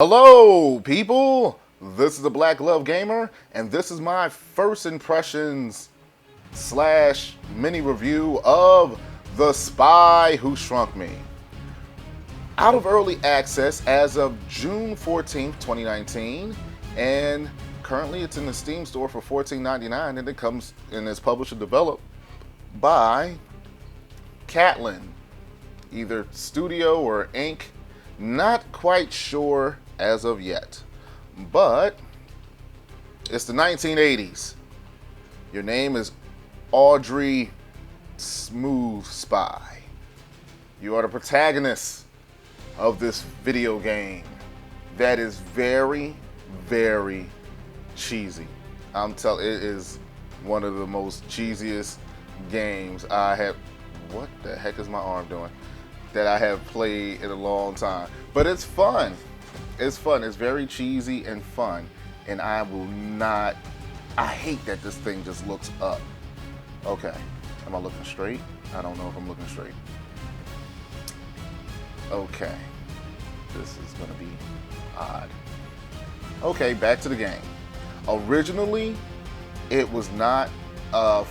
Hello, people! This is the Black Glove Gamer, and this is my first impressions slash mini review of The Spy Who Shrunk Me. Out of early access as of June 14th, 2019, and currently it's in the Steam store for $14.99, and it comes and is published and developed by Catlin, either Studio or Inc. Not quite sure as of yet, but it's the 1980s. Your name is Audrey Smooth Spy. You are the protagonist of this video game that is very, very cheesy. It is one of the most cheesiest games I have. What the heck is my arm doing? That I have played in a long time. But it's fun. It's fun. It's very cheesy and fun. And I hate that this thing just looks up. Okay. Am I looking straight? I don't know if I'm looking straight. Okay. This is going to be odd. Okay, back to the game. Originally, it was not,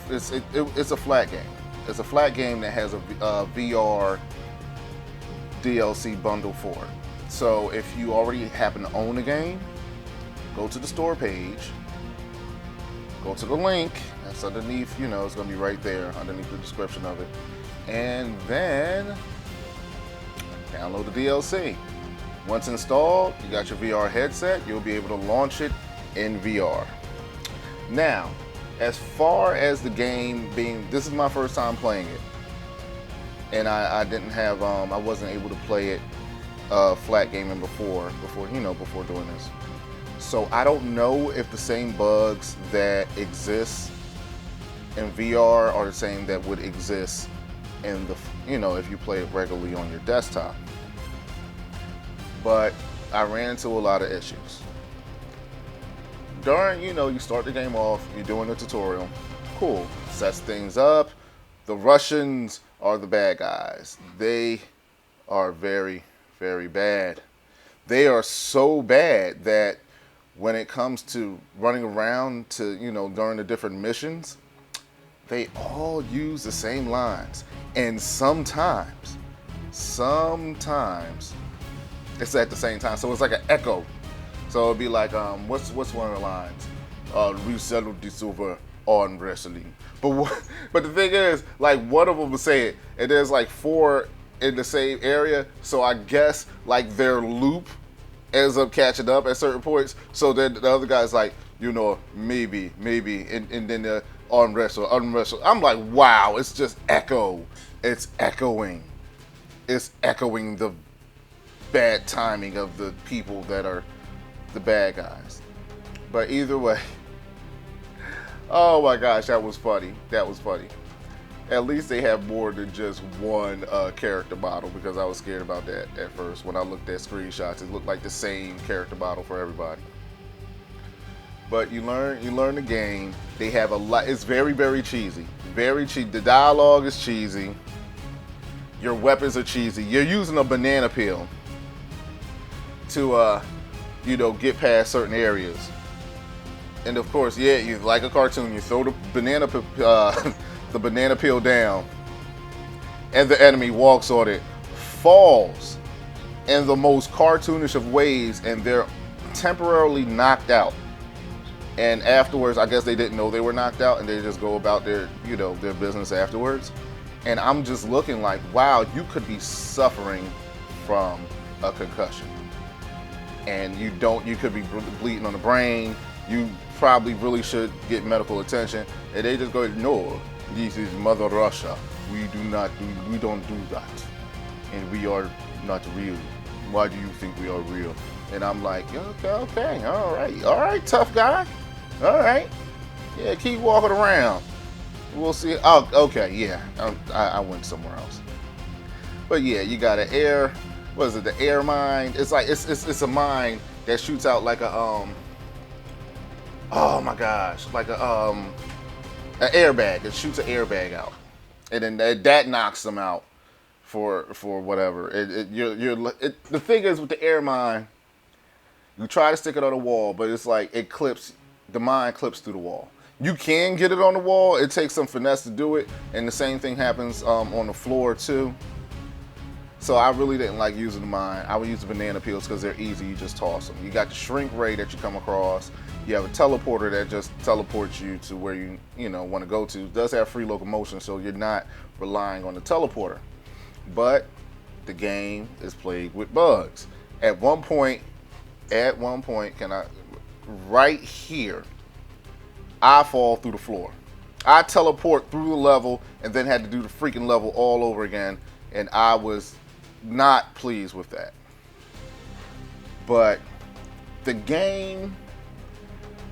it's a flat game. It's a flat game that has a VR DLC bundle for it. So if you already happen to own the game, go to the store page, go to the link that's underneath, it's going to be right there underneath the description of it, and then download the DLC. Once installed, you got your VR headset, you'll be able to launch it in VR. Now, as far as the game being, this is my first time playing it, and I didn't have, I wasn't able to play it flat gaming before doing this. So I don't know if the same bugs that exist in VR are the same that would exist in the, if you play it regularly on your desktop. But I ran into a lot of issues. During, you start the game off, you're doing the tutorial, cool, sets things up. The Russians are the bad guys. They are very, very bad. They are so bad that when it comes to running around to, during the different missions, they all use the same lines. And sometimes, it's at the same time. So it's like an echo. So it'd be like, what's one of the lines? We settled this over arm wrestling. But the thing is, like, one of them would say it, and there's like four in the same area. So I guess like their loop ends up catching up at certain points. So then the other guy's like, maybe, and then the arm wrestle. I'm like, wow, it's just echo. It's echoing. It's echoing the bad timing of the people that are the bad guys. But either way, oh my gosh, that was funny. At least they have more than just one character model, because I was scared about that at first. When I looked at screenshots, it looked like the same character model for everybody. But you learn the game. They have a lot. It's very, very cheesy. Very cheesy. The dialogue is cheesy. Your weapons are cheesy. You're using a banana peel to get past certain areas. And of course, yeah, you like a cartoon, you throw the banana peel down, and the enemy walks on it, falls in the most cartoonish of ways, and they're temporarily knocked out. And afterwards, I guess they didn't know they were knocked out, and they just go about their business afterwards. And I'm just looking like, wow, you could be suffering from a concussion. And you could be bleeding on the brain. You probably really should get medical attention. And they just go, no, this is Mother Russia. We don't do that. And we are not real. Why do you think we are real? And I'm like, okay, all right, tough guy. All right. Yeah, keep walking around. We'll see. Oh, okay, yeah. I went somewhere else. But yeah, you got an air, what is it, the air mine? It's like, it's a mine that shoots out like a, oh my gosh, like a, an airbag. It shoots an airbag out. And then that knocks them out for whatever. The thing is with the air mine, You try to stick it on the wall, but it's like it clips, the mine clips through the wall. You can get it on the wall. It takes some finesse to do it, and the same thing happens on the floor too. So I really didn't like using the mine. I would use the banana peels because they're easy. You just toss them. You got the shrink ray that you come across. You have a teleporter that just teleports you to where you know want to go to. It does have free locomotion, so you're not relying on the teleporter. But the game is plagued with bugs. At one point, right here, I fall through the floor. I teleport through the level and then had to do the freaking level all over again, and I was not pleased with that. But the game,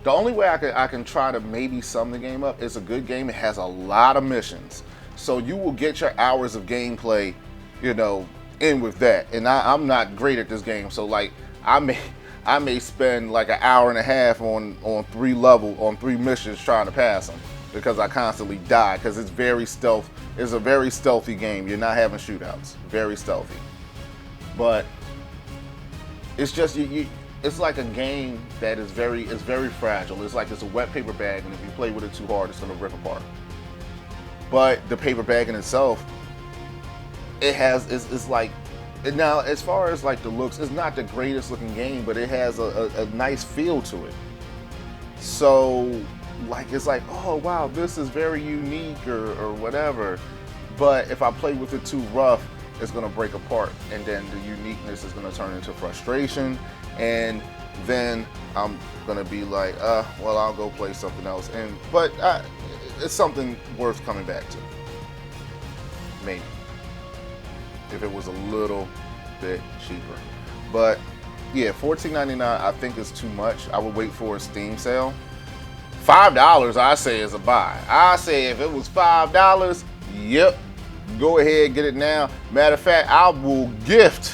the only way I can try to maybe sum the game up, it's a good game. It has a lot of missions, so you will get your hours of gameplay, you know, in with that. And I'm not great at this game, so like I may spend like an hour and a half on three missions trying to pass them because I constantly die because it's very stealth. It's a very stealthy game. You're not having shootouts. Very stealthy, but it's just it's like a game that is very fragile. It's like it's a wet paper bag, and if you play with it too hard, it's gonna rip apart. But the paper bag in itself, it's like. Now, as far as like the looks, it's not the greatest looking game, but it has a nice feel to it. So, like, it's like, oh wow, this is very unique or whatever. But if I play with it too rough, it's gonna break apart, and then the uniqueness is gonna turn into frustration, and then I'm gonna be like, well, I'll go play something else. But it's something worth coming back to, maybe. If it was a little bit cheaper. But yeah, $14.99 I think is too much. I would wait for a Steam sale. $5 I say is a buy. I say if it was $5, yep, go ahead, get it now. Matter of fact, I will gift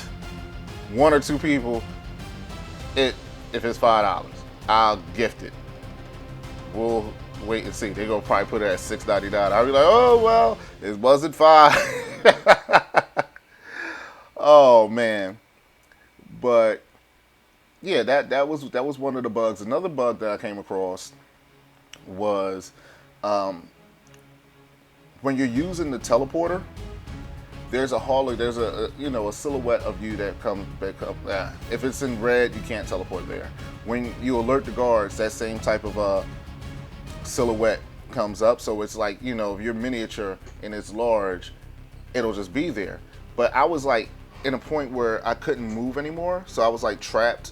one or two people it if it's $5. I'll gift it. We'll wait and see. They're gonna probably put it at $6.99. I'll be like, oh well, it wasn't $5. Oh man, but yeah, that was one of the bugs. Another bug that I came across was when you're using the teleporter. There's a silhouette of you that comes back up. If it's in red, you can't teleport there. When you alert the guards, that same type of silhouette comes up. So it's like, you know, if you're miniature and it's large, it'll just be there. But I was like in a point where I couldn't move anymore, so I was like trapped,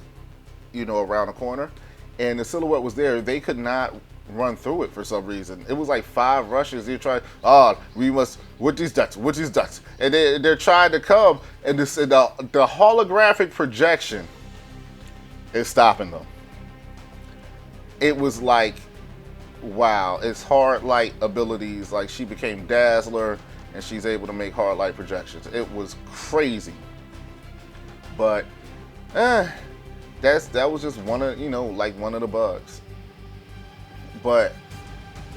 you know, around the corner, and the silhouette was there. They could not run through it for some reason. It was like 5 rushes. They tried, we must with these ducks, and they're trying to come, and the holographic projection is stopping them. It was like, wow, it's hard light abilities. Like she became Dazzler, and she's able to make hard light projections. It was crazy, but that was just one of the bugs. But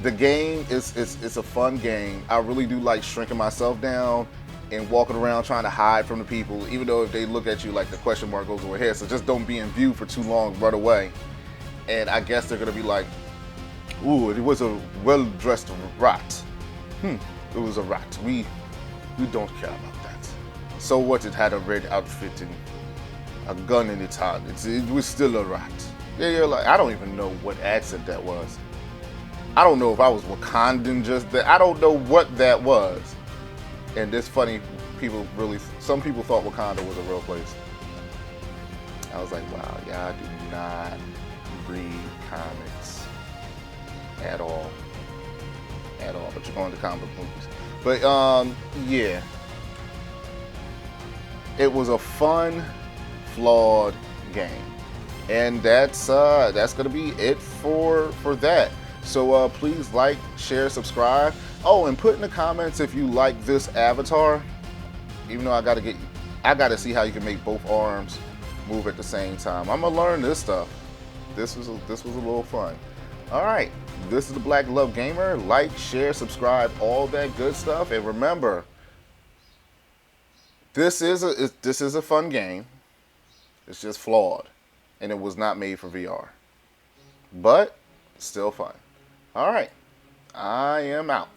the game is a fun game. I really do like shrinking myself down and walking around trying to hide from the people, even though if they look at you, like the question mark goes over here. So just don't be in view for too long, run away. And I guess they're gonna be like, ooh, it was a well-dressed rat. It was a rat. We don't care about that. So what? It had a red outfit and a gun in its hand. It was still a rat. Yeah, you're like, I don't even know what accent that was. I don't know if I was Wakandan just that. I don't know what that was. And this funny, some people thought Wakanda was a real place. I was like, wow, yeah, I do not read comics at all. But you're going to comic movies. But yeah, it was a fun, flawed game, and that's gonna be it for that. So please like, share, subscribe. Oh, and put in the comments if you like this avatar. Even though I gotta see how you can make both arms move at the same time. I'm gonna learn this stuff. This was a little fun. All right, this is the Black Love Gamer. Like, share, subscribe, all that good stuff. And remember, this is a fun game. It's just flawed. and it was not made for VR. But still fun. All right, I am out.